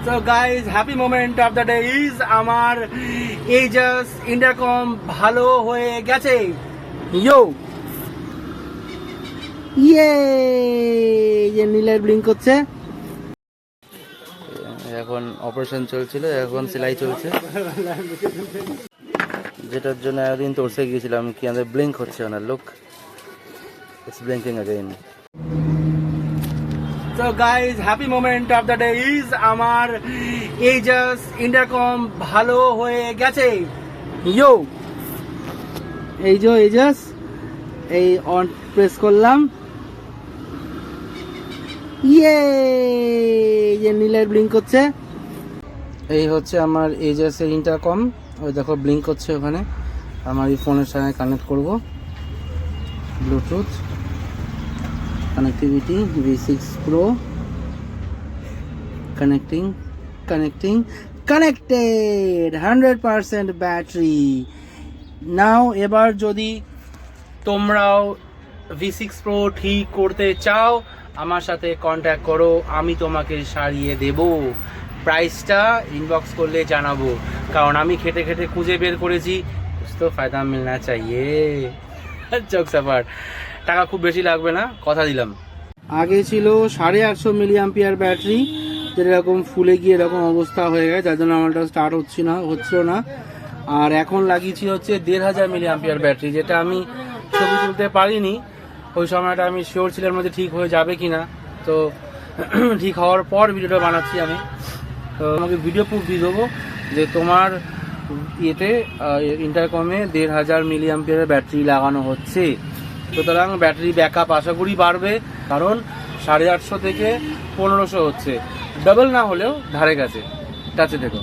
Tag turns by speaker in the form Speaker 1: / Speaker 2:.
Speaker 1: So guys, happy moment of the day is আমার Aegis Intercom ভালো হয়ে গেছে। Yo! ইয়ে! যে নীলের ব্লিঙ্ক করছে।
Speaker 2: এখন অপারেশন চলছিল, এখন সেলাই চলছে, যেটার জন্য এতদিন তোরসে গিয়েছিলাম কি আমাদের ব্লিঙ্ক হচ্ছে না। Look, it's blinking again.
Speaker 1: So guys, happy moment of the day is আমার Aegis Intercom ভালো হয়ে গেছে। Yo! এই যে Aegis, এই অন প্রেস করলাম। ইয়ে! যে নীলের ব্লিঙ্ক করছে।
Speaker 2: এই হচ্ছে আমার Aegis এর ইন্টারকম। ওই দেখো ব্লিঙ্ক করছে ওখানে। আমার এই ফোনের সঙ্গে কানেক্ট করব, Bluetooth connectivity V6 Pro
Speaker 1: connected 100% battery. নাও এবার যদি তোমরাও V6 Pro ঠিক করতে চাও আমার সাথে কন্ট্যাক্ট করো, আমি তোমাকে সারিয়ে দেব। প্রাইসটা ইনবক্স করলে জানাবো, কারণ আমি খেটে খেটে খুঁজে বের করেছি। তো ফায়দা মিলনা চাইয়ে চোখ সাপার। টাকা খুব বেশি লাগবে না, কথা দিলাম। আগে ছিল 850 mAh ব্যাটারি, যেটা এরকম ফুলে গিয়ে এরকম অবস্থা হয়ে গেছে, যার জন্য আমারটা স্টার্ট হচ্ছিল না। আর এখন লাগিয়েছি হচ্ছে 1500 mAh ব্যাটারি, যেটা আমি ছবি তুলতে পারিনি। ওই সময়টা আমি শিওর ছিলাম মধ্যে ঠিক হয়ে যাবে কিনা। তো ঠিক হওয়ার পর ভিডিওটা বানাচ্ছি আমি। তো আমাকে ভিডিও প্রুফ দিয়ে দেবো যে তোমার ইয়েতে ইন্টারকমে 1500 mAh ব্যাটারি লাগানো হচ্ছে। সুতরাং ব্যাটারি ব্যাকআপ আশা করি বাড়বে, কারণ 850 থেকে 1500 হচ্ছে, ডাবল না হলেও ধারে কাছে দেখো।